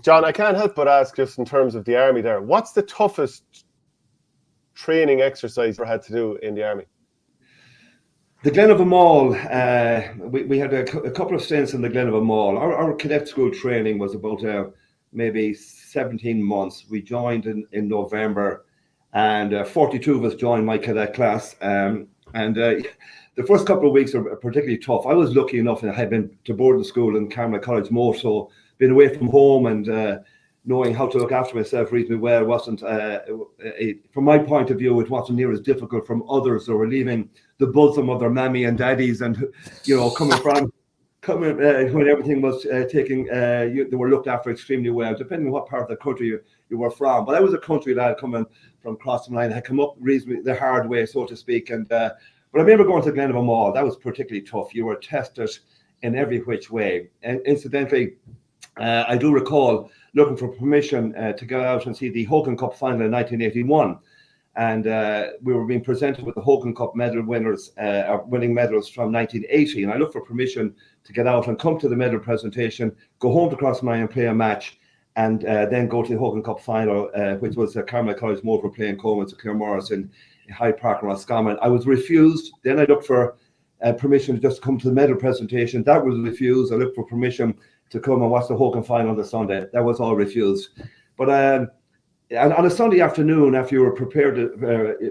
John, I can't help but ask, just in terms of the army there, what's the toughest training exercise you ever had to do in the army? The Glen of a Mall, we had a couple of stints in the Glen of a Mall. Our cadet school training was about maybe 17 months. We joined in November, and 42 of us joined my cadet class. The first couple of weeks were particularly tough. I was lucky enough and I had been to boarding school in Carmel College more, so being away from home and knowing how to look after myself reasonably well wasn't, from my point of view, it wasn't near as difficult from others who were leaving the bosom of their mammy and daddies, and coming when everything was they were looked after extremely well, depending on what part of the country you were from. But I was a country lad coming from crossing the line, had come up reasonably the hard way, so to speak. And but I remember going to Glen of a Mall. That was particularly tough. You were tested in every which way. And incidentally, I do recall looking for permission to go out and see the Hogan Cup final in 1981. And we were being presented with the Hogan Cup medal winners, winning medals from 1980. And I looked for permission to get out and come to the medal presentation, go home to Crossmine and play a match, and then go to the Hogan Cup final, which was Carmel College Mold for playing Coleman to Claremorris in Hyde Park and Roscommon. I was refused. Then I looked for permission to just come to the medal presentation. That was refused. I looked for permission to come and watch the Hogan final on the Sunday. That was all refused. But on a Sunday afternoon, after you were prepared,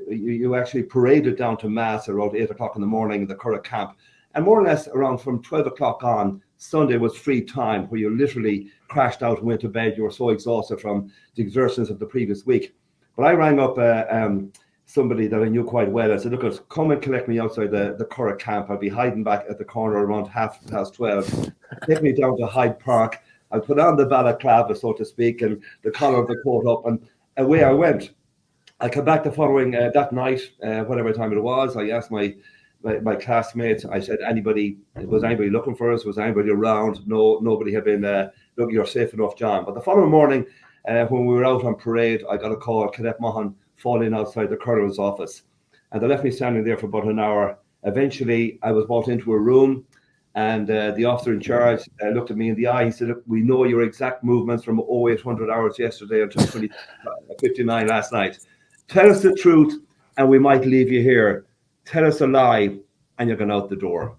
you actually paraded down to Mass around 8 o'clock in the morning in the Curragh camp. And more or less around from 12 o'clock on, Sunday was free time, where you literally crashed out and went to bed. You were so exhausted from the exertions of the previous week. But I rang up somebody that I knew quite well. I said, look, come and collect me outside the Curragh camp. I'll be hiding back at the corner around 12:30. Take me down to Hyde Park. I put on the balaclava, so to speak, and the collar of the coat up, and away I went. I came back the following that night, whatever time it was. I asked my classmates. I said, was anybody looking for us? Was anybody around? No, nobody had been. Look, you're safe enough, John. But the following morning, when we were out on parade, I got a call. Cadet Maughan falling outside the colonel's office, and they left me standing there for about an hour. Eventually, I was brought into a room. And the officer in charge looked at me in the eye. He said, look, we know your exact movements from 0800 hours yesterday until 20:59 last night. Tell us the truth and we might leave you here. Tell us a lie and you're going out the door.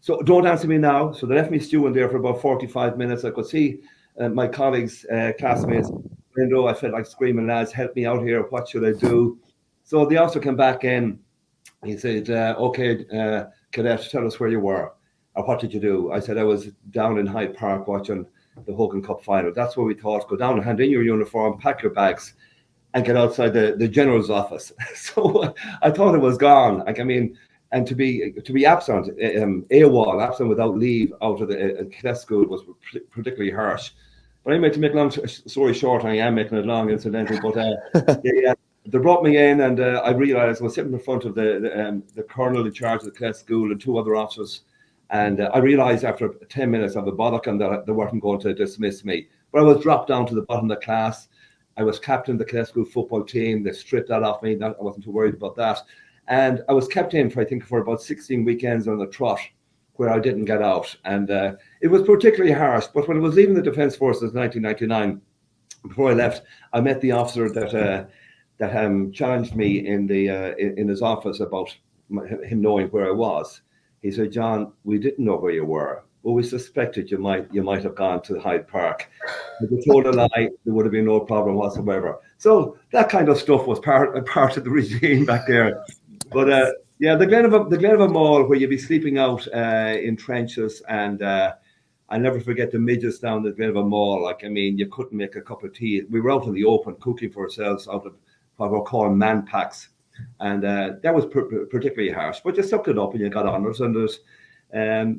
So don't answer me now. So they left me stewing there for about 45 minutes. I could see my colleagues, classmates, window. I felt like screaming, lads, help me out here. What should I do? So the officer came back in. He said, okay, cadet, tell us where you were. What did you do? I said, I was down in Hyde Park watching the Hogan Cup final. That's what we thought. Go down and hand in your uniform, pack your bags, and get outside the general's office. So I thought it was gone. And to be absent, AWOL, absent without leave out of the cadet school was particularly harsh. But anyway, to make a long story short, I am making it long, incidentally, but they brought me in, and I realized I was sitting in front of the colonel in charge of the cadet school and two other officers. And I realized after 10 minutes of a bollocking that they weren't going to dismiss me. But I was dropped down to the bottom of the class. I was captain of the cadet school football team. They stripped that off me. I wasn't too worried about that. And I was kept in for about 16 weekends on the trot, where I didn't get out. And it was particularly harsh. But when I was leaving the Defence Forces in 1999, before I left, I met the officer that challenged me in his office about him knowing where I was. He said, John, we didn't know where you were. Well, we suspected you might have gone to Hyde Park. If you told a lie, there would have been no problem whatsoever. So that kind of stuff was part of the regime back there. But the Glen of a Mall, where you'd be sleeping out in trenches, and I'll never forget the midgets down the Glen of a Mall. You couldn't make a cup of tea. We were out in the open cooking for ourselves out of what we're calling man packs. And that was particularly harsh, but you sucked it up and you got honours, and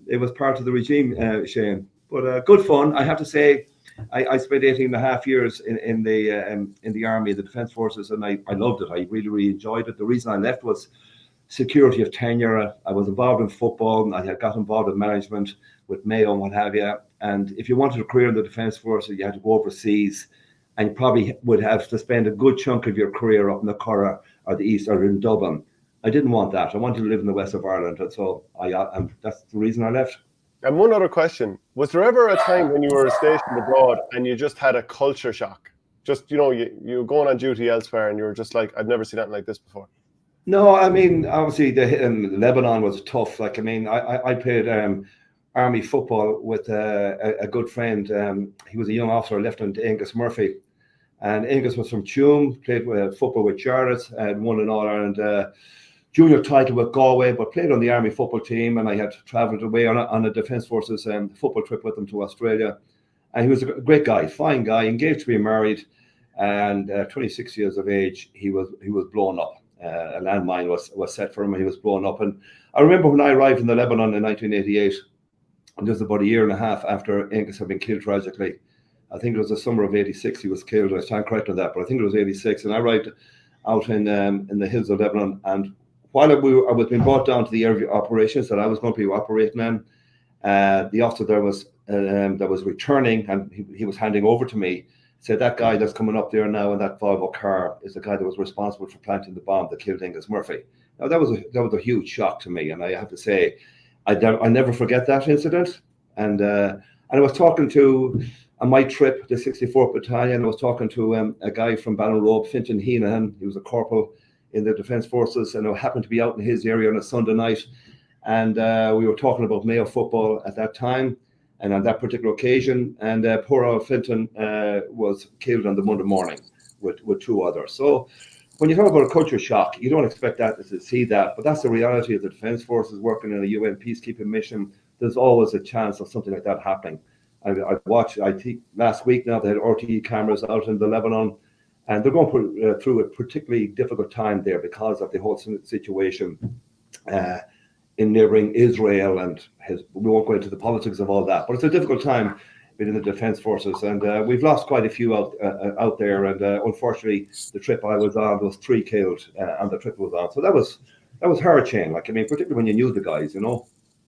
it was part of the regime, Shane. But good fun, I have to say. I spent 18.5 years in the army, the Defence Forces, and I loved it. I really, really enjoyed it. The reason I left was security of tenure. I was involved in football, and I had got involved in management with Mayo and what have you. And if you wanted a career in the Defence Forces, you had to go overseas, and you probably would have to spend a good chunk of your career up in the Curragh or the East or in Dublin. I didn't want that. I wanted to live in the west of Ireland, and so that's the reason I left. And one other question: was there ever a time when you were stationed abroad and you just had a culture shock? Just you were going on duty elsewhere and you were just like, I've never seen anything like this before. No, I mean, obviously, Lebanon was tough. Like, I mean, I played army football with a good friend. He was a young officer, Lieutenant Angus Murphy. And Angus was from Tuam, played football with Jarlath, and won an All-Ireland junior title with Galway, but played on the army football team. And I had travelled away on a Defence Forces football trip with him to Australia. And he was a great guy, fine guy, engaged to be married. And 26 years of age, he was blown up. A landmine was set for him, and he was blown up. And I remember when I arrived in the Lebanon in 1988, and just about a year and a half after Angus had been killed tragically. I think it was the summer of '86 he was killed. I stand correct on that, but I think it was '86. And I arrived out in the hills of Lebanon. And while I was being brought down to the area of operations that I was going to be operating in, the officer there was that was returning, and he was handing over to me. Said that guy that's coming up there now in that Volvo car is the guy that was responsible for planting the bomb that killed Angus Murphy. Now that was a huge shock to me, and I have to say, I never forget that incident. And I was talking to, on my trip, the 64th Battalion, I was talking to a guy from Ballinrobe, Fintan Heenahan. He was a corporal in the Defence Forces, and I happened to be out in his area on a Sunday night. And we were talking about Mayo football at that time, and on that particular occasion. And poor old Fintan was killed on the Monday morning with two others. So when you talk about a culture shock, you don't expect that to see that, but that's the reality of the Defence Forces working in a UN peacekeeping mission. There's always a chance of something like that happening. I watched, I think last week now, they had RTE cameras out in the Lebanon, and they're going through a particularly difficult time there because of the whole situation in neighbouring Israel, and we won't go into the politics of all that, but it's a difficult time within the Defence Forces, and we've lost quite a few out there, and unfortunately the trip I was on, there was 3 killed on the trip I was on, so that was hard chain, like, I mean, particularly when you knew the guys,